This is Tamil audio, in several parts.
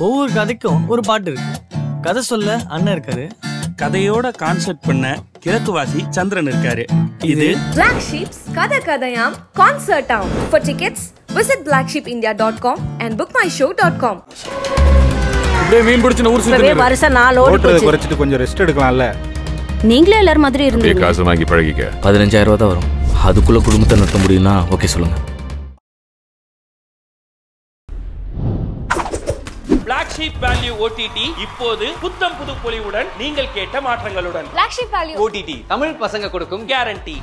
ஒவ்வொரு கதைக்கும் ஒரு பாட்டு இருக்கு. கதை சொல்ல அண்ணன் இருக்காரு. கதையோட கான்செப்ட் பண்ண கிழக்குவாசி சந்திரன் இருக்காரு. இது Black Sheep's கதை கதையாம் கான்சர்ட் ஆம். For tickets, visit blacksheepindia.com and bookmyshow.com. அப்படியே மீன் பிடிச்ச ஊர் சுத்தினே வருஷ 4 ஓட்றத குறைச்சிட்டு கொஞ்சம் ரெஸ்ட் எடுக்கலாம்ல. நீங்களே எல்லாரும் மாதிரி இருந்தீங்க. காசு வாங்கி பழகிக்க. 15,000 ரூபாய் தான் வரும். அதுக்குள்ள குடும்பத்தை நடத்த முடியும்னா ஓகே சொல்லுங்க. Black Sheep Value OTT இப்போது புத்தம் புது பொலிவுடன் நீங்கள் கேட்ட மாற்றங்களுடன். Black Sheep Value OTT Tamil பசங்க கொடுக்கும் கேரண்டி.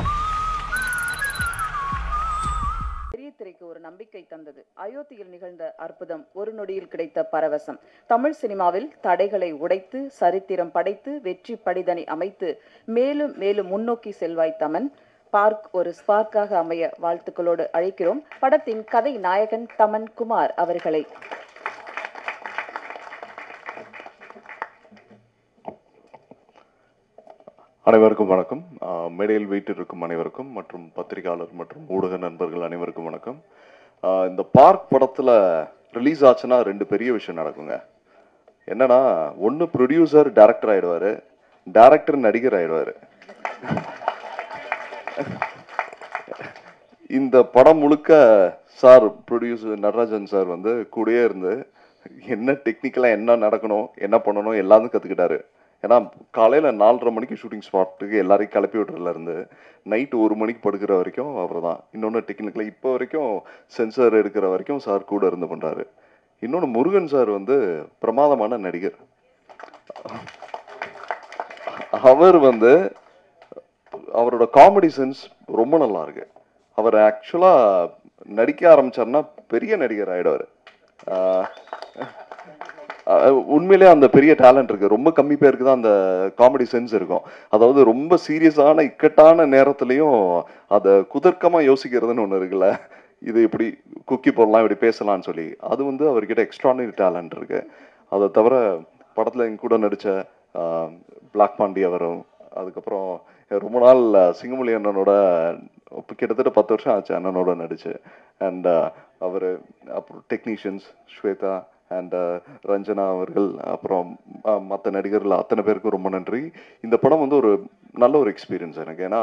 பெரிய திரைக்கு ஒரு நம்பிக்கை தந்தது. அயோத்தியில் நிகழ்ந்த அற்புதம், ஒரு நொடியில் கிடைத்த பரவசம். தமிழ் சினிமாவில் தடைகளை உடைத்து சரித்திரம் படைத்து வெற்றி படிதனை அமைத்து மேலும் மேலும் முன்னோக்கி செல்வாய் தமன். பார்க் ஒரு ஸ்பார்க்காக அமைய வாழ்த்துக்களோடு அழைக்கிறோம் படத்தின் கதை நாயகன் தமன் குமார் அவர்களை. அனைவருக்கும் வணக்கம். மேடையில் வீட்டிற்கும் அனைவருக்கும் மற்றும் பத்திரிகையாளர் மற்றும் ஊடக நண்பர்கள் அனைவருக்கும் வணக்கம். இந்த பார்க் படத்தில் ரிலீஸ் ஆச்சுன்னா 2 பெரிய விஷயம் நடக்குங்க. என்னன்னா, ஒன்று ப்ரொடியூசர் டைரக்டர் ஆயிடுவார், டைரக்டர் நடிகர் ஆயிடுவார். இந்த படம் முழுக்க சார் ப்ரொடியூசர் நடராஜன் சார் வந்து கூடயே இருந்து என்ன டெக்னிக்கலாக என்ன நடக்கணும் என்ன பண்ணணும் எல்லாத்தையும் கற்றுக்கிட்டாரு. ஏன்னா காலையில் 4:30 மணிக்கு ஷூட்டிங் ஸ்பாட்டுக்கு எல்லாரையும் கிளப்பி விட்டுறதுலேருந்து நைட்டு 1 மணிக்கு படுக்கிற வரைக்கும் அவர் தான். இன்னொன்று டெக்னிக்கலாக இப்போ வரைக்கும் சென்சார் எடுக்கிற வரைக்கும் சார் கூட இருந்து பண்ணுறாரு. இன்னொன்று முருகன் சார் வந்து பிரமாதமான நடிகர். அவர் வந்து அவரோட காமெடி சென்ஸ் ரொம்ப நல்லா இருக்கு. அவர் ஆக்சுவலாக நடிக்க ஆரம்பிச்சார்னா பெரிய நடிகர் ஆகிடுவார். உண்மையிலே அந்த பெரிய டேலண்ட் இருக்கு. ரொம்ப கம்மி பேருக்கு தான் அந்த காமெடி சென்ஸ் இருக்கும். அதாவது ரொம்ப சீரியஸான இக்கட்டான நேரத்துலையும் அதை குதர்க்கமாக யோசிக்கிறதுன்னு ஒன்று இருக்குல்ல, இது இப்படி குக்கி போடலாம் இப்படி பேசலாம்னு சொல்லி, அது வந்து அவர்கிட்ட எக்ஸ்ட்ரானரி டேலண்ட் இருக்கு. அதை தவிர படத்தில் எங்க கூட நடித்த பிளாக் பாண்டி அவரும், அதுக்கப்புறம் ரொம்ப நாள் சிங்கமொழி அண்ணனோட கிட்டத்தட்ட 10 வருஷம் ஆச்சு அண்ணனோட நடிச்சு. அண்ட் அவர் அப்புறம் டெக்னீஷியன்ஸ் ஸ்வேதா அண்ட் ரஞ்சனா அவர்கள், அப்புறம் மற்ற நடிகர்கள் அத்தனை பேருக்கும் ரொம்ப நன்றி. இந்த படம் வந்து ஒரு நல்ல ஒரு எக்ஸ்பீரியன்ஸ் எனக்கு. ஏன்னா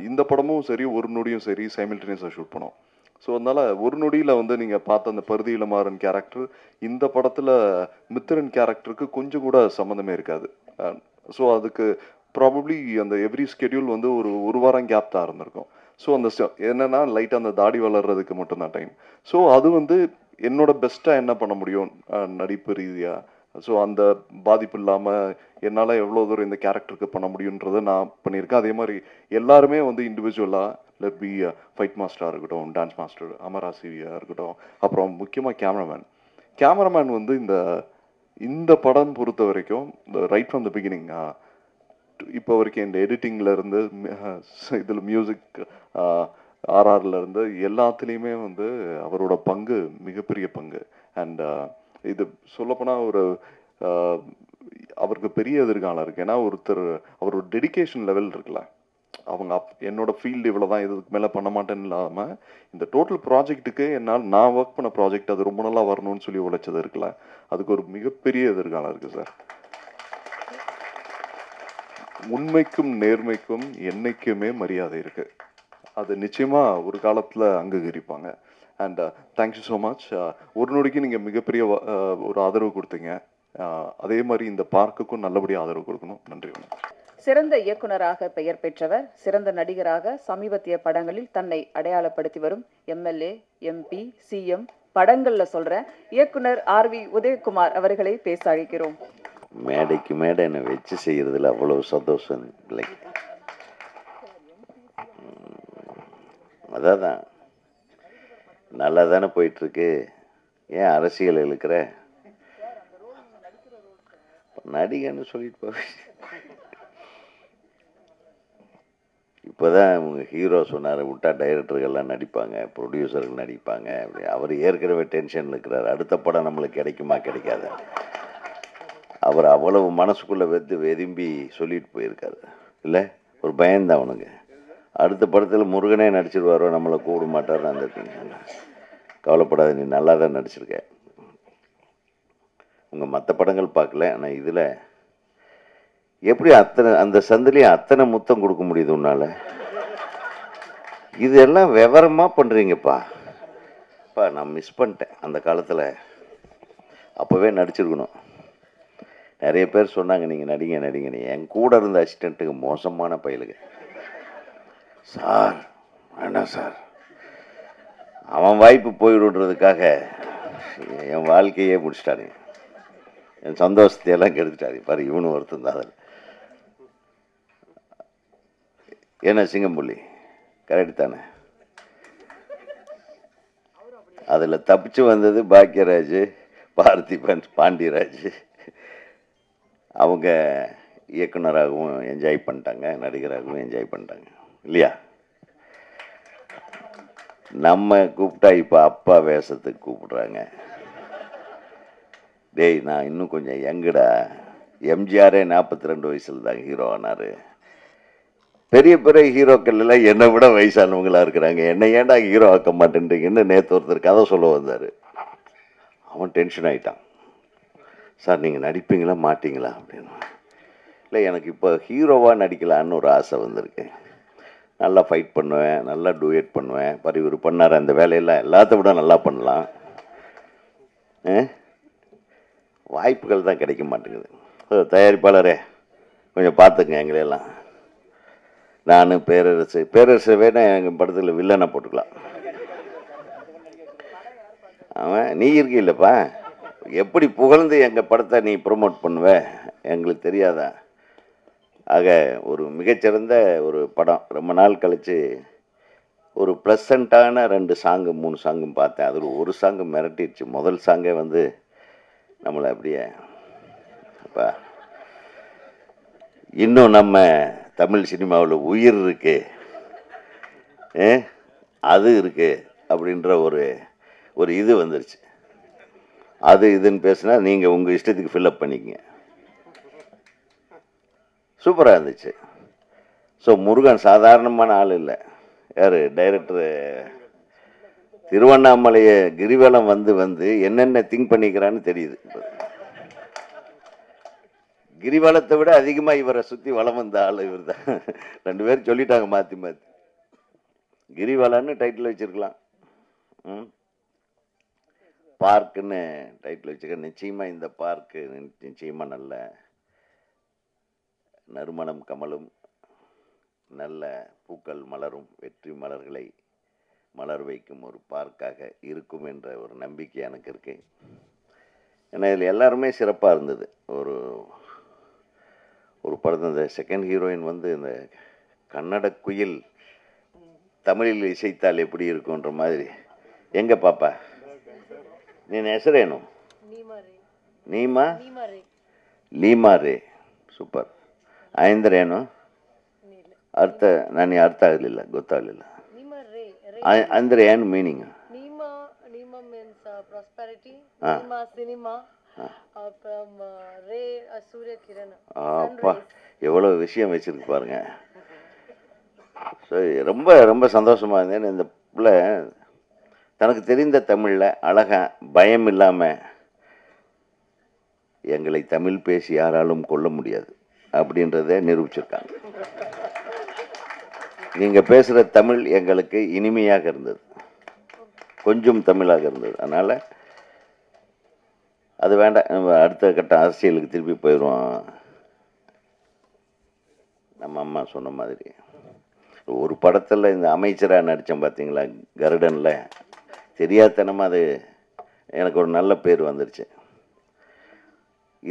இந்த படமும் சரி ஒரு நொடியும் சரி சைமில்டேனியஸாக ஷூட் பண்ணோம். ஸோ அதனால் ஒரு நொடியில் வந்து நீங்கள் பார்த்த அந்த பருதி இளமாறன் கேரக்டர் இந்த படத்தில் மித்திரன் கேரக்டருக்கு கொஞ்சம் கூட சம்மந்தமே இருக்காது. ஸோ அதுக்கு ப்ராபப்ளி அந்த எவ்ரி ஸ்கெடியூல் வந்து ஒரு வாரம் கேப் தான் இருந்திருக்கும். ஸோ அந்த என்னென்னா லைட்டாக அந்த தாடி வளர்கிறதுக்கு மட்டும்தான் டைம். ஸோ அது வந்து என்னோட பெஸ்ட்டாக என்ன பண்ண முடியும் நடிப்பு ரீதியாக, ஸோ அந்த பாதிப்பு இல்லாமல் என்னால் எவ்வளோ தூரம் இந்த கேரக்டருக்கு பண்ண முடியுன்றதை நான் பண்ணியிருக்கேன். அதே மாதிரி எல்லாருமே வந்து இண்டிவிஜுவலாக லெட் பி ஃபைட் மாஸ்டராக இருக்கட்டும், டான்ஸ் மாஸ்டர் அமராசிவியாக இருக்கட்டும், அப்புறம் முக்கியமாக கேமராமேன் வந்து இந்த படம் பொறுத்த வரைக்கும் ரைட் ஃப்ரம் த பிகினிங் இப்போ வரைக்கும் இந்த எடிட்டிங்லேருந்து இதில் மியூசிக் ஆர்ஆர்லேருந்து எல்லாத்துலேயுமே வந்து அவரோட பங்கு மிகப்பெரிய பங்கு. அண்ட் இது சொல்லப்போனால் அவருக்கு பெரிய எதிர்காலம் இருக்குது. ஏன்னா அவரோட டெடிக்கேஷன் லெவல் இருக்குல்ல, அவங்க என்னோட ஃபீல்டு இவ்வளோ தான், இதுக்கு மேலே பண்ண மாட்டேன்னு இல்லாமல் இந்த டோட்டல் ப்ராஜெக்ட்டுக்கு நான் ஒர்க் பண்ண ப்ராஜெக்ட் அது ரொம்ப நல்லா வரணும்னு சொல்லி உழைச்சது இருக்குல்ல, அதுக்கு ஒரு மிகப்பெரிய எதிர்காலம் இருக்குது சார். உண்மைக்கும் நேர்மைக்கும் என்னைக்குமே மரியாதை இருக்குது. அது நிச்சயமாக ஒரு காலத்தில் அங்கீகரிப்பாங்க. And thank you so much. ஒரு நொடிக்கு நீங்கள் மிகப்பெரிய ஒரு ஆதரவு கொடுத்தீங்க. அதே மாதிரி இந்த பார்க்குக்கும் நல்லபடியாக ஆதரவு கொடுக்கணும். நன்றி. சிறந்த இயக்குனராக பெயர் பெற்றவர், சிறந்த நடிகராக சமீபத்திய படங்களில் தன்னை அடையாளப்படுத்தி வரும் எம்எல்ஏ, எம்பி, சிஎம் படங்கள்ல சொல்ற இயக்குனர் ஆர்வி உதயகுமார் அவர்களை பேச அழைக்கிறோம். மேடைக்கு மேடை என்னை வச்சு செய்கிறதுல அவ்வளோ சந்தோஷம் இல்லை. அதான் நல்லா தானே போயிட்டுருக்கு, ஏன் அரசியல் இழுக்கிற, நடிகன்னு சொல்லிட்டு போ. இப்போதான் அவங்க ஹீரோ சொன்னார், விட்டா டைரக்டர்கள்லாம் நடிப்பாங்க, ப்ரொடியூசர்கள் நடிப்பாங்க அப்படி. அவர் ஏற்கனவே டென்ஷன் இருக்கிறார், அடுத்த படம் நம்மளுக்கு கிடைக்குமா கிடைக்காது. அவர் அவ்வளவு மனசுக்குள்ளே வெதும்பி சொல்லிட்டு போயிருக்காரு இல்லை, ஒரு பயந்தான் அவனுக்கு. அடுத்த படத்தில் முருகனே நடிச்சிருவாரோ, நம்மளை கூப்பிட மாட்டார். அந்த கவலைப்படாத, நீ நல்லா தான் நடிச்சிருக்க. உங்கள் மற்ற படங்கள் பார்க்கல. ஆனால் இதில் எப்படி அந்த சந்திலையும் அத்தனை முத்தம் கொடுக்க முடியுது உன்னால்? இதெல்லாம் விவரமாக பண்ணுறீங்கப்பா. நான் மிஸ் பண்ணிட்டேன் அந்த காலத்தில். அப்போவே நடிச்சிருக்கணும். நிறைய பேர் சொன்னாங்க நீங்கள் நடிங்க. என் கூட இருந்த அசிஸ்டண்ட்டுக்கு மோசமான பயலுங்க. சார் வேண்டாம் சார், அவன் வாய்ப்பு போயிடுன்றதுக்காக என் வாழ்க்கையே முடிச்சிட்டாரு. என் சந்தோஷத்தையெல்லாம் கெடுத்துட்டாரு. பாரு, இவனு ஒருத்தன் தான். ஏன்னா சிங்கம்புள்ளி கரெக்ட் தானே? அதில் தப்பிச்சு வந்தது பாக்யராஜ், பார்த்திபன், பாண்டியராஜ். அவங்க இயக்குனராகவும் என்ஜாய் பண்ணிட்டாங்க, நடிகராகவும் என்ஜாய் பண்ணிட்டாங்க இல்லையா? நம்ம கூப்பிட்டா இப்போ அப்பா வேஷத்துக்கு கூப்பிடுறாங்க. டேய், நான் இன்னும் கொஞ்சம் யங்குடா. எம்ஜிஆரே 42 வயசில் தான் ஹீரோ ஆனார். பெரிய பெரிய ஹீரோக்கள் எல்லாம் என்னை விட வயசானவங்களா இருக்கிறாங்க. என்னை ஏன்டா ஹீரோ ஆக்க மாட்டேன்றீங்கன்னு நேற்று ஒருத்தர் கதை சொல்ல வந்தார். அவன் டென்ஷன் ஆகிட்டான். சார் நீங்கள் நடிப்பீங்களா மாட்டிங்களா அப்படின்னு. இல்லை, எனக்கு இப்போ ஹீரோவாக நடிக்கலான்னு ஒரு ஆசை வந்திருக்கு. நல்லா ஃபைட் பண்ணுவேன், நல்லா டூயட் பண்ணுவேன். இவர் பண்ணார் அந்த வேலையெல்லாம் எல்லாத்த விட நல்லா பண்ணலாம். வாய்ப்புகள் தான் கிடைக்க மாட்டேங்குது. தயாரிப்பாளரே கொஞ்சம் பார்த்துங்க எங்களையெல்லாம். நான் பேரரசு வேணால் எங்கள் படத்தில் வில்லனை போட்டுக்கலாம். அவன் நீ இருக்கி இல்லைப்பா, எப்படி புகழ்ந்து எங்கள் படத்தை நீ ப்ரொமோட் பண்ணுவ எங்களுக்கு தெரியாதா? ஆக ஒரு மிகச்சிறந்த ஒரு படம். ரொம்ப நாள் கழித்து ஒரு ப்ளசண்ட்டான 2 சாங்கு 3 சாங்கும் பார்த்தேன். அதில் ஒரு சாங்கு மிரட்டிடுச்சு. முதல் சாங்கே வந்து நம்மளை அப்படியே அப்பா இன்னும் நம்ம தமிழ் சினிமாவில் உயிர் இருக்கு, அது இருக்கு அப்படின்ற ஒரு இது வந்துருச்சு. அது இதுன்னு பேசுனா நீங்கள் உங்கள் இஷ்டத்துக்கு ஃபில்அப் பண்ணிக்கங்க. சூப்பராக இருந்துச்சு. ஸோ முருகன் சாதாரணமான ஆள் இல்லை. யார் டைரக்டரு திருவண்ணாமலையை கிரிவலம் வந்து என்னென்ன திங்க் பண்ணிக்கிறான்னு தெரியுது. கிரிவலத்தை விட அதிகமாக இவரை சுற்றி வளம் வந்த ஆள் இவர் தான். 2 பேரும் சொல்லிட்டாங்க மாற்றி மாற்றி. கிரிவலன்னு டைட்டில் வச்சிருக்கலாம், பார்க்குன்னு டைட்டில் வச்சுருக்க. நிச்சயமாக இந்த பார்க்கு நிச்சயமாக நல்ல நறுமணம் கமலும் நல்ல பூக்கள் மலரும் வெற்றி மலர்களை மலர் வைக்கும் ஒரு பார்க்காக இருக்கும் என்ற ஒரு நம்பிக்கை எனக்கு இருக்கு. ஏன்னா இதில் எல்லாருமே சிறப்பாக இருந்தது. ஒரு படத்தை இந்த செகண்ட் ஹீரோயின் வந்து இந்த கன்னட குயில் தமிழில் இசைத்தால் எப்படி இருக்குன்ற மாதிரி. எங்கே பாப்பா ನೀನು ಹೆಸರೇನು? ಲೀಮಾ ರೇ. ಸೂಪರ್. ಆಯಂದ್ರೇನು? ಅರ್ಥ ನನಗೆ ಅರ್ಥ ಆಗಲಿಲ್ಲ, ಗೊತ್ತಾಗಲಿಲ್ಲ. ಅಂದರೆ ಏನು ಮೀನಿಂಗ್? அப்பா எவ்வளோ விஷயம் வச்சிருக்கு பாருங்க. சரி, ரொம்ப ரொம்ப சந்தோஷமாக இருந்தேன். இந்த பிள்ளை தனக்கு தெரிந்த தமிழில் அழகா பயம் இல்லாமல் எங்களை தமிழ் பேசி யாராலும் கொள்ள முடியாது அப்படின்றத நிரூபிச்சிருக்காங்க. நீங்கள் பேசுகிற தமிழ் எங்களுக்கு இனிமையாக இருந்தது, கொஞ்சம் தமிழாக இருந்தது. அதனால் அது வேண்டாம், நம்ம அடுத்த கட்ட அரசியலுக்கு திருப்பி போயிடுவோம். நம்ம அம்மா சொன்ன மாதிரி ஒரு படத்தில் இந்த அமைச்சராக நடித்தேன் பார்த்தீங்களா, கருடனில். தெரியாதனமாக அது எனக்கு ஒரு நல்ல பேர் வந்துருச்சு.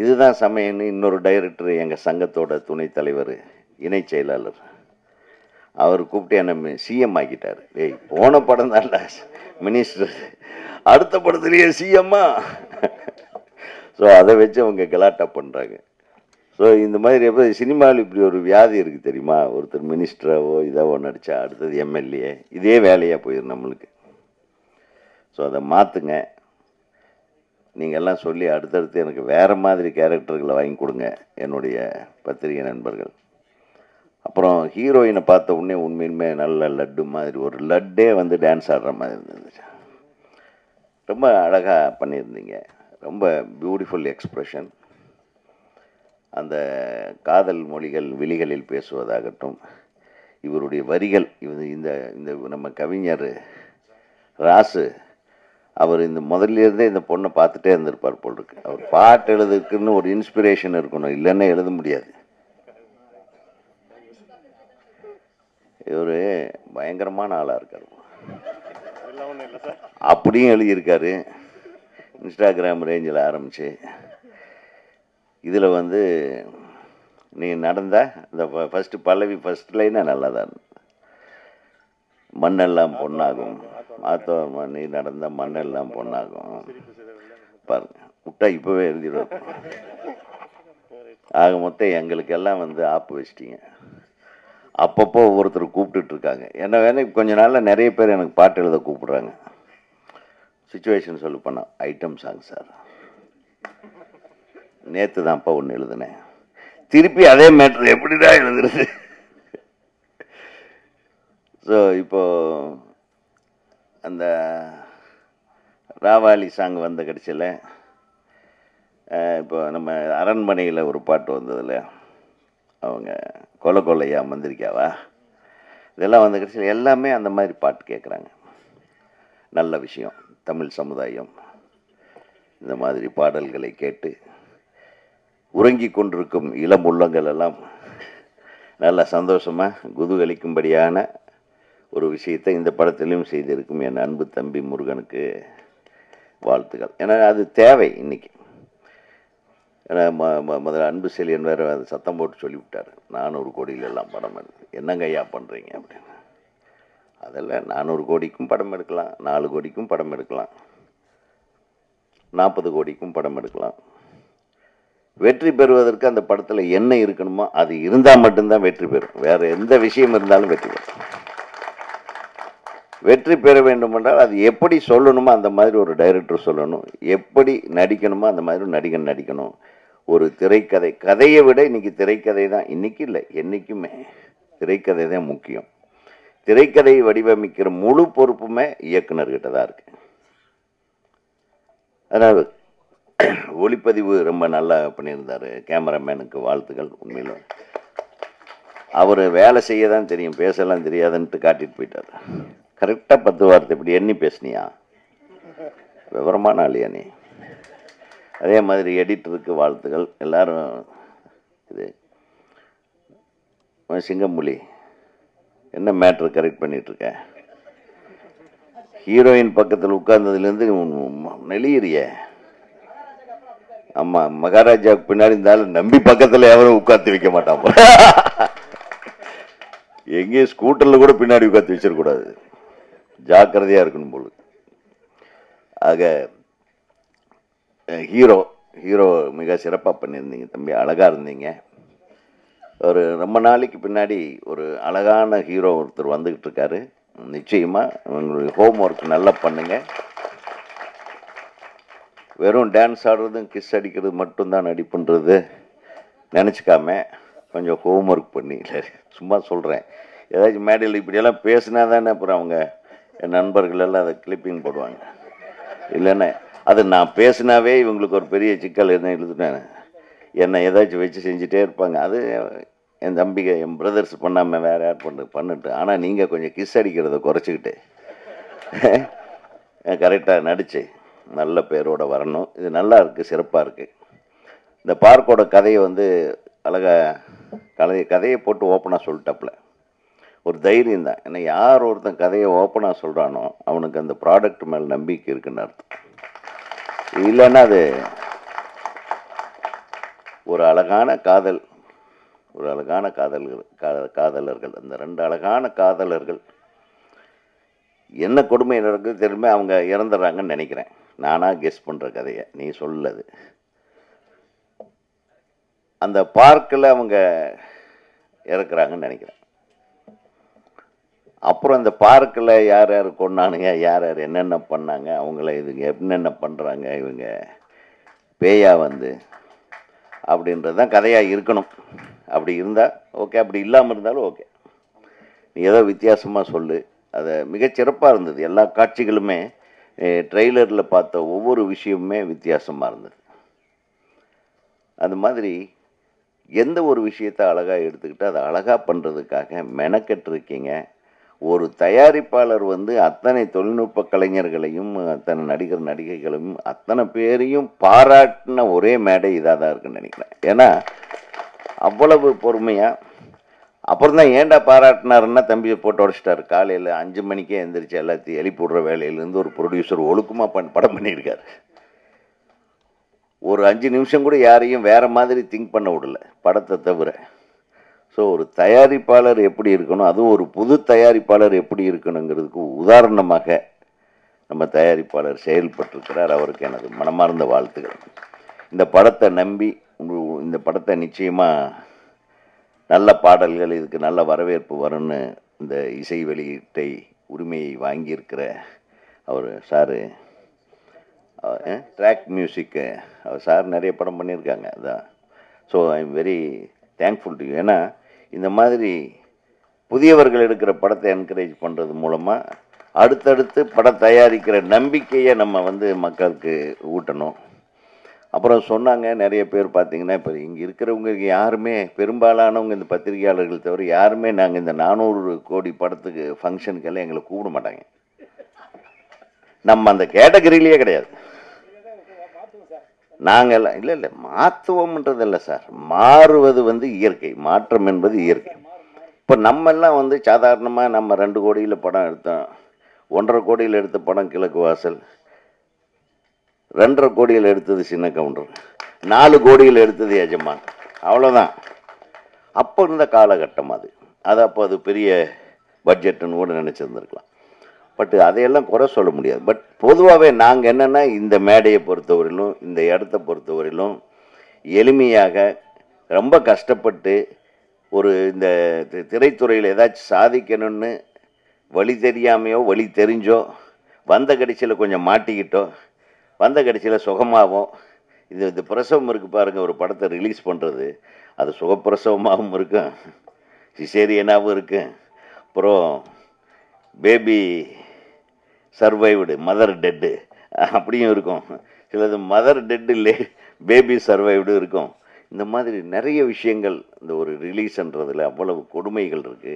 இதுதான் சமயம்னு இன்னொரு டைரக்டர், எங்கள் சங்கத்தோட துணைத் தலைவர், இணை செயலாளர், அவர் கூப்பிட்டு என்ன சிஎம் ஆக்கிட்டார். ஏய், போன படம் தான்டா மினிஸ்டர், அடுத்த படத்துலேயே சிஎம்மா. ஸோ அதை வச்சு அவங்க கலாட்டா பண்ணுறாங்க. ஸோ இந்த மாதிரி எப்போ சினிமாவில் இப்படி ஒரு வியாதி இருக்குது தெரியுமா? ஒருத்தர் மினிஸ்டராவோ இதாவோ நடித்தா அடுத்தது எம்எல்ஏ, இதே வேலையாக போயிடும் நம்மளுக்கு. ஸோ அதை மாற்றுங்க. நீங்கள் எல்லாம் சொல்லி அடுத்தடுத்து எனக்கு வேறு மாதிரி கேரக்டர்களை வாங்கி கொடுங்க என்னுடைய பத்திரிகை நண்பர்கள். அப்புறம் ஹீரோயினை பார்த்த உடனே உண்மையுமே நல்ல லட்டு மாதிரி, ஒரு லட்டே வந்து டான்ஸ் ஆடுற மாதிரி இருந்துச்சு. ரொம்ப அழகாக பண்ணியிருந்தீங்க. ரொம்ப பியூட்டிஃபுல் எக்ஸ்பிரஷன். அந்த காதல் மொழிகள் விழிகளில் பேசுவதாகட்டும், இவருடைய வரிகள், இந்த இந்த நம்ம கவிஞர் ராசு அவர் இந்த முதல்லேருந்தே இந்த பொண்ணை பார்த்துட்டே இருந்திருப்பார் போல் இருக்கு. அவர் பாட்டு எழுதுக்குன்னு ஒரு இன்ஸ்பிரேஷன் இருக்கணும், இல்லைன்னா எழுத முடியாது. இவர் பயங்கரமான ஆளாக இருக்கார். அப்படியும் எழுதியிருக்காரு. இன்ஸ்டாகிராம் ரேஞ்சில் ஆரம்பிச்சு இதில் நீ நடந்த இந்த ஃபஸ்ட்டு பல்லவி ஃபஸ்ட் லைனே நல்லா தான். மண்ணெல்லாம் பொண்ணாகும், மாத்தோர் நீ நடந்த மண்ணெல்லாம் பொண்ணாகும். பாருங்க, முட்டா இப்போவே எழுதிடுவார். ஆக மொத்தம் எங்களுக்கெல்லாம் ஆப்பு வச்சிட்டிங்க. அப்பப்போ ஒவ்வொருத்தர் கூப்பிட்டுட்டு இருக்காங்க. என்ன வேணும், கொஞ்ச நாளில் நிறைய பேர் எனக்கு பாட்டு எழுத கூப்பிடுறாங்க. சுச்சுவேஷன் சொல்லு பண்ணால் ஐட்டம் சாங் சார், நேற்று தான்ப்பா ஒன்று எழுதுனேன், திருப்பி அதே மேட்ரு எப்படிடா எழுதுறது? ஸோ இப்போது அந்த ராவாலி சாங் வந்த கடைசியில் இப்போ நம்ம அரண்மனையில் ஒரு பாட்டு வந்ததில்ல, அவங்க கொலை கொள்ளையா மந்திரிக்காவா, இதெல்லாம் வந்த கடைசியில் எல்லாமே அந்த மாதிரி பாட்டு கேட்குறாங்க. நல்ல விஷயம். தமிழ் சமுதாயம் இந்த மாதிரி பாடல்களை கேட்டு உறங்கி கொண்டிருக்கும் இளம் உள்ளங்கள் எல்லாம் நல்ல சந்தோஷமாக குதூகலிக்கும்படியான ஒரு விஷயத்தை இந்த படத்திலையும் செய்திருக்கும் என் அன்பு தம்பி முருகனுக்கு வாழ்த்துக்கள். ஏன்னா அது தேவை இன்னைக்கு. ஏன்னா முதல்ல அன்பு செலியன் வேறு அது சத்தம் போட்டு சொல்லிவிட்டார், 400 கோடியிலெல்லாம் படம் எடுத்து என்னங்க ஐயா பண்ணுறீங்க அப்படின்னு. அதெல்லாம் 400 கோடிக்கும் படம் எடுக்கலாம், 4 கோடிக்கும் படம் எடுக்கலாம், 40 கோடிக்கும் படம் எடுக்கலாம். வெற்றி பெறுவதற்கு அந்த படத்தில் என்ன இருக்கணுமோ அது இருந்தால் மட்டும்தான் வெற்றி பெறும். வேறு எந்த விஷயம் இருந்தாலும் வெற்றி பெறும். வெற்றி பெற வேண்டும் என்றால் அது எப்படி சொல்லணுமோ அந்த மாதிரி ஒரு டைரக்டர் சொல்லணும், எப்படி நடிக்கணுமோ அந்த மாதிரி நடிகன் நடிக்கணும். ஒரு திரைக்கதை, கதையை விட இன்றைக்கி திரைக்கதை தான், இன்றைக்கி இல்லை என்றைக்குமே திரைக்கதை தான் முக்கியம். திரைக்கதையை வடிவமைக்கிற முழு பொறுப்புமே இயக்குனர்கிட்ட தான் இருக்கு. அதாவது ஒளிப்பதிவு ரொம்ப நல்லா பண்ணியிருந்தார். கேமராமேனுக்கு வாழ்த்துக்கள். உண்மையில் அவர் வேலை செய்ய தான் தெரியும், பேசலாம் தெரியாதுன்ட்டு காட்டிட்டு போயிட்டார். கரெக்டாக 10 வார்த்தை இப்படி எண்ணி பேசுனியா, விவரமான ஆளியா நீ. அதே மாதிரி எடிட்டருக்கு வாழ்த்துக்கள். எல்லாரும் இது சிங்கமொழி என்ன மேட்ரு கரெக்ட் பண்ணிகிட்ருக்க, ஹீரோயின் பக்கத்தில் உட்கார்ந்ததுலேருந்து நெளியிறிய. ஆமாம், மகாராஜாவுக்கு பின்னாடி இருந்தாலும் நம்பி பக்கத்தில் எவரும் உட்காந்து வைக்க மாட்டான். எங்கேயும் ஸ்கூட்டரில் கூட பின்னாடி உட்காந்து வச்சிடக்கூடாது, ஜாக்கிரதையாக இருக்கணும் போல. ஆக ஹீரோ மிக சிறப்பாக பண்ணியிருந்தீங்க தம்பி, அழகாக இருந்தீங்க. ஒரு ரொம்ப நாளைக்கு பின்னாடி ஒரு அழகான ஹீரோ ஒருத்தர் வந்துக்கிட்டு இருக்காரு. நிச்சயமாக உங்களுடைய ஹோம் ஒர்க் நல்லா பண்ணுங்க. வெறும் டான்ஸ் ஆடுறதும் கிஸ் அடிக்கிறது மட்டும்தான் நடிப்புன்றது நினச்சிக்காம கொஞ்சம் ஹோம் ஒர்க் பண்ணி, இல்லை சும்மா சொல்கிறேன், ஏதாச்சும் மேடையில் இப்படியெல்லாம் பேசினா தானே அப்புறம் அவங்க என் நண்பர்கள் எல்லாம் அதை கிளிப்பிங் போடுவாங்க. இல்லைன்னா அது நான் பேசினாவே இவங்களுக்கு ஒரு பெரிய சிக்கல் என்ன எழுதுனேன், என்னை ஏதாச்சும் வச்சு செஞ்சுட்டே இருப்பாங்க. அது என் தம்பிங்க என் பிரதர்ஸ் பண்ணாமல் வேறு யார் பண்ணிட்டு. ஆனால் நீங்கள் கொஞ்சம் கிஸ் அடிக்கிறத குறைச்சிக்கிட்டு கரெக்டாக நடிச்சு நல்ல பேரோட வரணும். இது நல்லா இருக்குது, சிறப்பாக இருக்குது. இந்த பார்க்கோட கதையை அழகாக கதையை போட்டு ஓப்பனாக சொல்லிட்டாப்புல. ஒரு தைரியம் தான். ஏன்னா யார் ஒருத்தன் கதையை ஓப்பனாக சொல்கிறானோ அவனுக்கு அந்த ப்ராடக்ட் மேலே நம்பிக்கை இருக்குன்னு அர்த்தம். இல்லைன்னா அது ஒரு அழகான காதல், ஒரு அழகான காதலர்கள், அந்த 2 அழகான காதலர்கள் என்ன கொடுமை நடக்குது தெரியுமே, அவங்க இறந்துடுறாங்கன்னு நினைக்கிறேன். நானாக கெஸ் பண்ணுற கதையை நீ சொல்லது. அந்த பார்க்கில் அவங்க இறக்குறாங்கன்னு நினைக்கிறேன். அப்புறம் அந்த பார்க்கில் யார் யார் கொண்டானுங்க, யார் யார் என்னென்ன பண்ணாங்க, அவங்கள இதுங்க என்னென்ன பண்ணுறாங்க, இவங்க பேயா அப்படின்றது தான் கதையாக இருக்கணும். அப்படி இருந்தால் ஓகே, அப்படி இல்லாமல் இருந்தாலும் ஓகே. நீ ஏதோ வித்தியாசமாக சொல்லு. அதை மிகச்சிறப்பாக இருந்தது. எல்லா காட்சிகளுமே ட்ரெய்லரில் பார்த்த ஒவ்வொரு விஷயமுமே வித்தியாசமாக இருந்தது. அது மாதிரி எந்த ஒரு விஷயத்தை அழகாக எடுத்துக்கிட்டு அதை அழகாக பண்ணுறதுக்காக மெனக்கெட்டிருக்கீங்க. ஒரு தயாரிப்பாளர் அத்தனை தொழில்நுட்ப கலைஞர்களையும் அத்தனை நடிகர் நடிகைகளையும் அத்தனை பேரையும் பாராட்டின ஒரே மேடை இதாக தான் இருக்குன்னு நினைக்கிறேன். ஏன்னா அவ்வளவு பொறுமையாக. அப்புறம் தான் ஏன்டா பாராட்டினாருன்னா தம்பியை போட்டு உடச்சிட்டாரு. காலையில் 5 மணிக்கே எழுந்திரிச்சு எல்லாத்தையும் எழுப்பி விடுற வேலையிலேருந்து ஒரு ப்ரொடியூசர் ஒழுக்கமாக படம் பண்ணியிருக்காரு. ஒரு 5 நிமிஷம் கூட யாரையும் வேறு மாதிரி திங்க் பண்ண விடல படத்தை தவிர. ஸோ ஒரு தயாரிப்பாளர் எப்படி இருக்கணும், அதுவும் ஒரு புது தயாரிப்பாளர் எப்படி இருக்கணுங்கிறதுக்கு உதாரணமாக நம்ம தயாரிப்பாளர் செயல்பட்டிருக்கிறார். அவருக்கு எனது மனமார்ந்த வாழ்த்துக்கள். இந்த படத்தை நம்பி இந்த படத்தை நிச்சயமாக நல்ல பாடல்கள், இதுக்கு நல்ல வரவேற்பு வரும்னு இந்த இசை வெளியீட்டை உரிமையை வாங்கியிருக்கிற அவர் சாரு, ட்ராக் மியூசிக்கு அவர் சார் நிறைய படம் பண்ணியிருக்காங்க. அதான். So I am very thankful to you. ஏன்னா இந்த மாதிரி புதியவர்கள் எடுக்கிற படத்தை என்கரேஜ் பண்ணுறது மூலமாக அடுத்தடுத்து படம் தயாரிக்கிற நம்பிக்கையை நம்ம மக்களுக்கு ஊட்டணும். அப்புறம் சொன்னாங்க நிறைய பேர் பார்த்தீங்கன்னா, இப்போ இங்கே இருக்கிறவங்க யாருமே, பெரும்பாலானவங்க இந்த பத்திரிகையாளர்கள் தவிர யாருமே நாங்கள் இந்த 400 கோடி படத்துக்கு ஃபங்க்ஷனுக்கெல்லாம் எங்களை கூப்பிட மாட்டாங்க. நம்ம அந்த கேட்டகரியிலேயே கிடையாது. நாங்கள்லாம் இல்லை மாற்றுவோம்ன்றது இல்லை சார். மாறுவது இயற்கை, மாற்றம் என்பது இயற்கை. இப்போ நம்மெல்லாம் சாதாரணமாக நம்ம 2 கோடியில் படம் எடுத்தோம், 1.5 கோடியில் எடுத்த படம் கிழக்கு வாசல், 2.5 கோடியில் எடுத்தது சின்ன கவுண்டர், 4 கோடியில் எடுத்தது எஜமான், அவ்வளோதான். அப்போ இருந்த காலகட்டம் அது. அப்போ அது பெரிய பட்ஜெட்டுன்னு கூட நினச்சிருந்துருக்கலாம். பட் அதையெல்லாம் குறை சொல்ல முடியாது. பட் பொதுவாகவே நாங்கள் என்னென்னா, இந்த மேடையை பொறுத்தவரையிலும், இந்த இடத்த பொறுத்தவரையிலும் எளிமையாக ரொம்ப கஷ்டப்பட்டு ஒரு இந்த திரைத்துறையில் ஏதாச்சும் சாதிக்கணும்னு வழி தெரியாமையோ வழி தெரிஞ்சோ வந்த கடைசியில் கொஞ்சம் மாட்டிக்கிட்டோ வந்த கடைசியில் சுகமாகவும் இது பிரசவம் இருக்குது பாருங்கள், ஒரு படத்தை ரிலீஸ் பண்ணுறது, அது சுகப்பிரசவமாகவும் இருக்கும், சிசேரியனாகவும் இருக்கும், அப்புறம் பேபி சர்வைவ்டு, மதர் டெட்டு அப்படியும் இருக்கும், சிலது மதர் டெட்டு இல்லை பேபி சர்வைவ்டு இருக்கும். இந்த மாதிரி நிறைய விஷயங்கள் இந்த ஒரு ரிலீஸ்ன்றதில் அவ்வளவு கொடுமைகள் இருக்குது.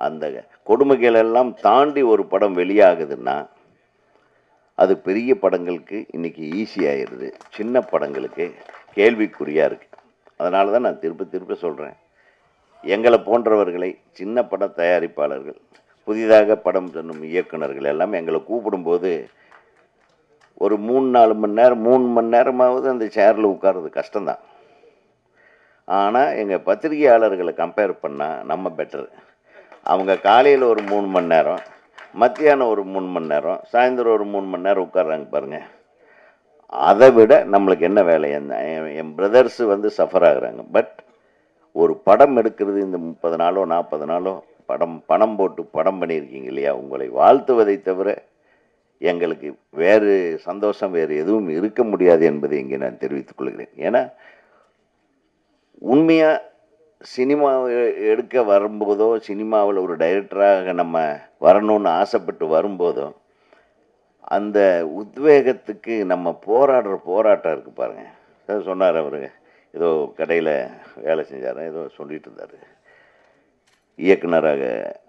அந்த கொடுமைகள் எல்லாம் தாண்டி ஒரு படம் வெளியாகுதுன்னா அது பெரிய படங்களுக்கு இன்றைக்கி ஈஸியாகிடுது, சின்ன படங்களுக்கு கேள்விக்குறியாக இருக்குது. அதனால தான் நான் திரும்ப சொல்கிறேன், எங்களை போன்றவர்களை சின்ன பட தயாரிப்பாளர்கள், புதிதாக படம் சொன்னும் இயக்குநர்கள் எல்லாமே எங்களை கூப்பிடும்போது ஒரு 3-4 மணி நேரம் 3 மணி நேரமாவது அந்த சேரில் உட்கார்றது கஷ்டம்தான். ஆனால் எங்கள் பத்திரிகையாளர்களை கம்பேர் பண்ணால் நம்ம பெட்டர். அவங்க காலையில் ஒரு 3 மணி நேரம், மத்தியானம் ஒரு 3 மணி நேரம், சாயந்தரம் ஒரு 3 மணி நேரம் உட்கார்றாங்க பாருங்கள். அதை விட நம்மளுக்கு என்ன வேலை? என் பிரதர்ஸு சஃபர் ஆகுறாங்க. பட் ஒரு படம் எடுக்கிறது இந்த 30 நாளோ 40 நாளோ பணம் போட்டு படம் பண்ணியிருக்கீங்க இல்லையா, உங்களை வாழ்த்துவதை தவிர எங்களுக்கு வேறு சந்தோஷம் வேறு எதுவும் இருக்க முடியாது என்பதை இங்கே நான் தெரிவித்துக் கொள்கிறேன். ஏன்னா உண்மையாக சினிமா எடுக்க வரும்போதோ, சினிமாவில் ஒரு டைரக்டராக நம்ம வரணும்னு ஆசைப்பட்டு வரும்போதோ, அந்த உத்வேகத்துக்கு நம்ம போராடுற போராட்டம் இருக்குது பாருங்கள். சொன்னார் அவர், ஏதோ கடையில் வேலை செஞ்சார், ஏதோ சொல்லிட்டு இருந்தார். இயக்குனராக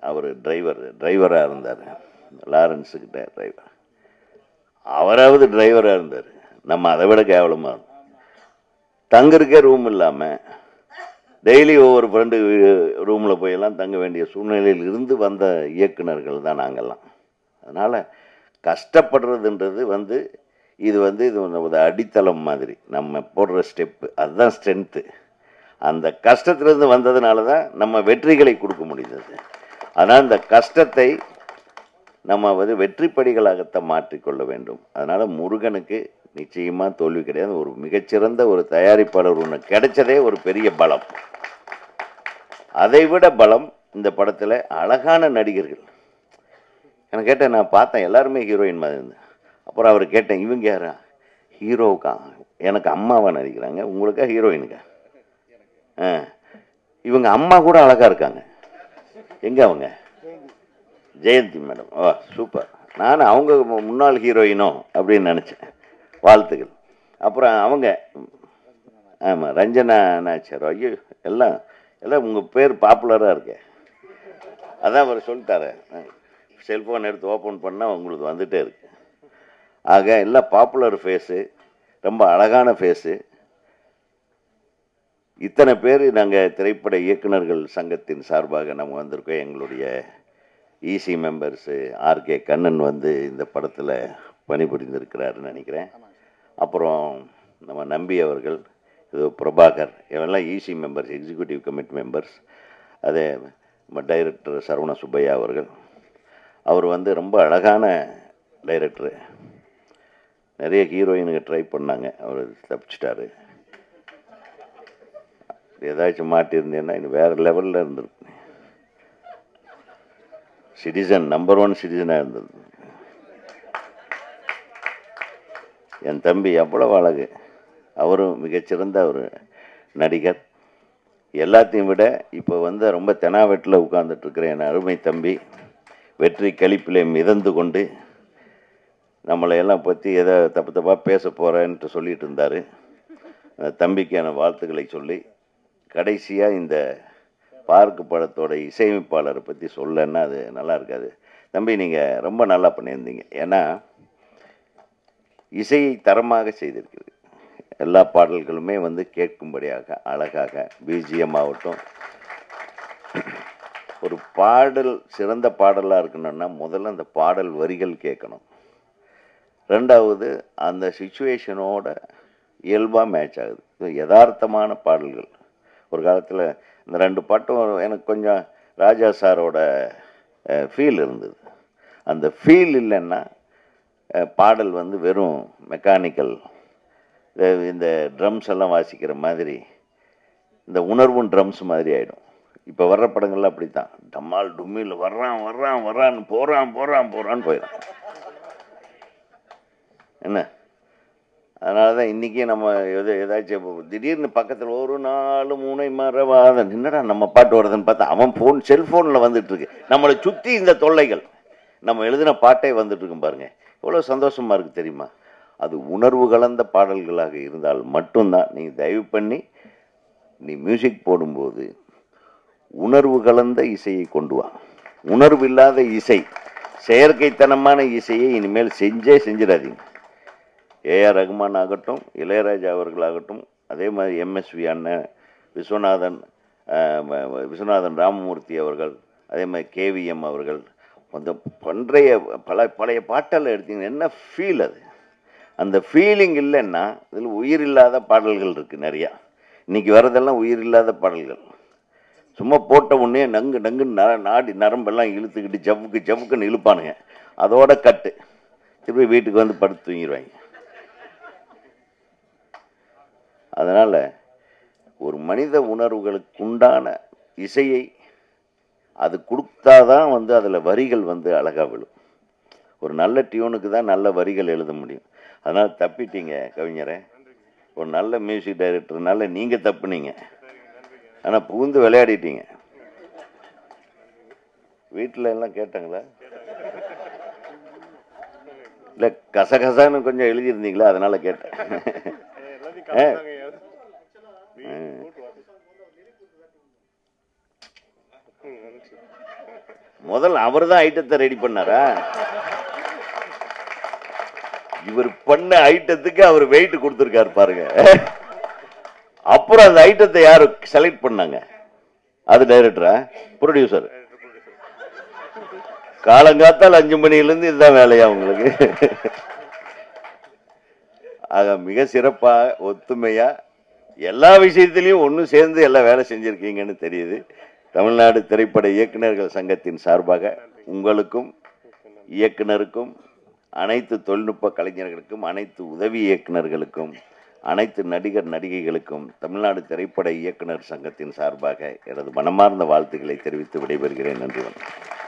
அவர் டிரைவராக இருந்தார், லாரன்ஸுக்கிட்ட டிரைவர். அவராவது டிரைவராக இருந்தார், நம்ம அதை விட கேவலமாக இருந்தோம். தங்கருக்கே ரூம் இல்லாமல் டெய்லி ஒவ்வொரு ஃப்ரெண்டு ரூமில் போயெல்லாம் தங்க வேண்டிய சூழ்நிலையில் இருந்து வந்த இயக்குனர்கள் தான் நாங்கள்லாம். அதனால் கஷ்டப்படுறதுன்றது இது ஒரு அடித்தளம் மாதிரி, நம்ம போடுற ஸ்டெப்பு, அதுதான் ஸ்ட்ரென்த்து. அந்த கஷ்டத்திலிருந்து வந்ததுனால தான் நம்ம வெற்றிகளை கொடுக்க முடிந்தது. ஆனால் இந்த கஷ்டத்தை நம்ம வெற்றிப்படிகளாகத்தான் மாற்றிக்கொள்ள வேண்டும். அதனால் முருகனுக்கு நிச்சயமாக தோல்வி கிடையாது. ஒரு மிகச்சிறந்த ஒரு தயாரிப்பாளர் ஒன்று கிடைச்சதே ஒரு பெரிய பலம். அதைவிட பலம் இந்த படத்தில் அழகான நடிகர்கள். எனக்கு கேட்டேன், நான் பார்த்தேன் எல்லாருமே ஹீரோயின் மாதிரி இருந்தேன். அப்புறம் அவர் கேட்டேன், இவங்க யாரா? ஹீரோவுக்கா? எனக்கு அம்மாவாக நடிக்கிறாங்க, உங்களுக்கா ஹீரோயினுக்கா? இவங்க அம்மா கூட அழகாக இருக்காங்க. எங்கே அவங்க? ஜெயந்தி மேடம். ஓ சூப்பர். நான் அவங்க முன்னாள் ஹீரோயினோ அப்படின்னு நினச்சேன். வாழ்த்துக்கள். அப்புறம் அவங்க ஆமாம் ரஞ்சனா நாச்சியார். ஐயோ எல்லாம் உங்கள் பேர் பாப்புலராக இருக்கு. அதான் அவர் சொல்லிட்டாரு, செல்ஃபோன் எடுத்து ஓப்பன் பண்ணால் உங்களுக்கு வந்துகிட்டே இருக்கு. ஆக எல்லாம் பாப்புலர் ஃபேஸு, ரொம்ப அழகான ஃபேஸு. இத்தனை பேர் நாங்கள் திரைப்பட இயக்குநர்கள் சங்கத்தின் சார்பாக நம்ம வந்திருக்கோம். எங்களுடைய இசி மெம்பர்ஸு ஆர்கே கண்ணன் வந்து இந்த படத்தில் பணிபுரிந்திருக்கிறாருன்னு நினைக்கிறேன். அப்புறம் நம்ம நம்பி அவர்கள், இது பிரபாகர், இவெல்லாம் EC members, executive committee members. அதே நம்ம டைரக்டர் சரவண சுப்பையா அவர்கள், அவர் வந்து ரொம்ப அழகான டைரக்டரு. நிறைய ஹீரோயினுக்கு ட்ரை பண்ணாங்க, அவர் தப்பிச்சிட்டாரு. ஏதாச்சும் மாட்டியிருந்தேன்னா இன்னும் வேறு லெவலில் இருந்திருக்கு. சிட்டிசன், நம்பர் 1 சிட்டிசனாக இருந்தது. என் தம்பி அவ்வளவு அழகு, அவரும் மிகச்சிறந்த ஒரு நடிகர். எல்லாத்தையும் விட இப்போ வந்து ரொம்ப தெனாவெட்டில் உட்கார்ந்துட்டுருக்கிற என் அருமை தம்பி வெற்றி கழிப்பிலே மிதந்து கொண்டு நம்மளை எல்லாம் பற்றி எதை தப்பாக பேச போகிறேன்ட்டு சொல்லிட்டு இருந்தார். தம்பிக்கான வாழ்த்துக்களை சொல்லி கடைசியாக இந்த பார்க்கு படத்தோட இசையமைப்பாளரை பற்றி சொல்லன்னா அது நல்லா இருக்காது. தம்பி நீங்கள் ரொம்ப நல்லா பண்ணியிருந்தீங்க. ஏன்னா இசையை தரமாக செய்திருக்கிறது. எல்லா பாடல்களுமே வந்து கேட்கும்படியாக அழகாக, பிஜிஎம் ஆகட்டும். ஒரு பாடல் சிறந்த பாடலாக இருக்கணும்னா முதல்ல அந்த பாடல் வரிகள் கேட்கணும். ரெண்டாவது அந்த சிச்சுவேஷனோட இயல்பாக மேட்ச் ஆகுது. யதார்த்தமான பாடல்கள். ஒரு காலத்தில் இந்த 2 பாட்டும் எனக்கு கொஞ்சம் ராஜா சாரோட ஃபீல் இருந்தது. அந்த ஃபீல் இல்லைன்னா பாடல் வந்து வெறும் மெக்கானிக்கல், இந்த ட்ரம்ஸ் எல்லாம் வாசிக்கிற மாதிரி, இந்த உணர்வும் ட்ரம்ஸ் மாதிரி ஆகிடும். இப்போ வர்ற படங்கள்லாம் அப்படி தான், டம்மால் டும்மில் வர்றான்னு போகிறான்னு போயிடும். என்ன, அதனால தான் இன்றைக்கி நம்ம ஏதாச்சும் திடீர்னு பக்கத்தில் ஒரு 4 மூணை மரவாத நின்னடா நம்ம பாட்டு வருதுன்னு பார்த்தா அவன் செல்ஃபோனில் வந்துட்டுருக்கு. நம்மளை சுற்றி இந்த தொல்லைகள், நம்ம எழுதின பாட்டே வந்துட்டுருக்கும் பாருங்கள், எவ்வளோ சந்தோஷமாக இருக்குது தெரியுமா? அது உணர்வு கலந்த பாடல்களாக இருந்தால் மட்டும்தான். நீங்கள் தயவு பண்ணி நீ மியூசிக் போடும்போது உணர்வு கலந்த இசையை கொண்டு வா. உணர்வு இல்லாத இசை, செயற்கைத்தனமான இசையை இனிமேல் செஞ்சிடாதீங்க. ஏஆர் ரகுமான் ஆகட்டும், இளையராஜா அவர்களாகட்டும், அதே மாதிரி எம்எஸ்வி அண்ணன், விஸ்வநாதன் ராமமூர்த்தி அவர்கள், அதே மாதிரி கேவிஎம் அவர்கள், அந்த பழைய பாட்டெல்லாம் எடுத்தீங்கன்னா என்ன ஃபீல் அது. அந்த ஃபீலிங் இல்லைன்னா இதில் உயிர் இல்லாத பாடல்கள் இருக்குது நிறையா. இன்றைக்கி வர்றதெல்லாம் உயிர் இல்லாத பாடல்கள். சும்மா போட்ட உடனே நங்குன்னு நாடி நரம்பெல்லாம் இழுத்துக்கிட்டு ஜவுக்குன்னு இழுப்பானுங்க. அதோட கட்டு திருப்பி வீட்டுக்கு வந்து படுத்து தூங்கிடுவாங்க. அதனால் ஒரு மனித உணர்வுகளுக்கு உண்டான இசையை அது கொடுத்தாதான் வந்து அதில் வரிகள் வந்து அழகாக விழும். ஒரு நல்ல டியூனுக்கு தான் நல்ல வரிகள் எழுத முடியும். அதனால் தப்பிட்டீங்க கவிஞரை. ஒரு நல்ல மியூசிக் டைரக்டர்னால நீங்கள் தப்புனீங்க, ஆனால் புகுந்து விளையாடிட்டீங்க. வீட்டில் எல்லாம் கேட்டாங்களா? இல்லை கசகசான்னு கொஞ்சம் எழுதியிருந்தீங்களா, அதனால் கேட்டேன். முதல்ல அவர் தான் ஐட்டத்தை ரெடி பண்ணாரா? இவர் பண்ண ஐட்டத்துக்கு அவர் வெயிட் கொடுத்துருக்காரு பாருங்க. அப்புறம் அந்த ஐட்டத்தை யாரு செலக்ட் பண்ணாங்க? அது டைரக்டரா, ப்ரொடியூசர்? காலங்காத்தால் 5 மணிலேருந்து இதுதான் வேலையா உங்களுக்கு? ஆக மிக சிறப்பா, ஒத்துமையா, எல்லா விஷயத்திலையும் ஒன்று சேர்ந்து எல்லாம் வேலை செஞ்சிருக்கீங்கன்னு தெரியுது. தமிழ்நாடு திரைப்பட இயக்குநர்கள் சங்கத்தின் சார்பாக உங்களுக்கும் இயக்குனருக்கும், அனைத்து தொழில்நுட்ப கலைஞர்களுக்கும், அனைத்து உதவி இயக்குநர்களுக்கும், அனைத்து நடிகர் நடிகைகளுக்கும் தமிழ்நாடு திரைப்பட இயக்குனர் சங்கத்தின் சார்பாக எனது மனமார்ந்த வாழ்த்துக்களை தெரிவித்து விடைபெறுகிறேன். நன்றி. வணக்கம்.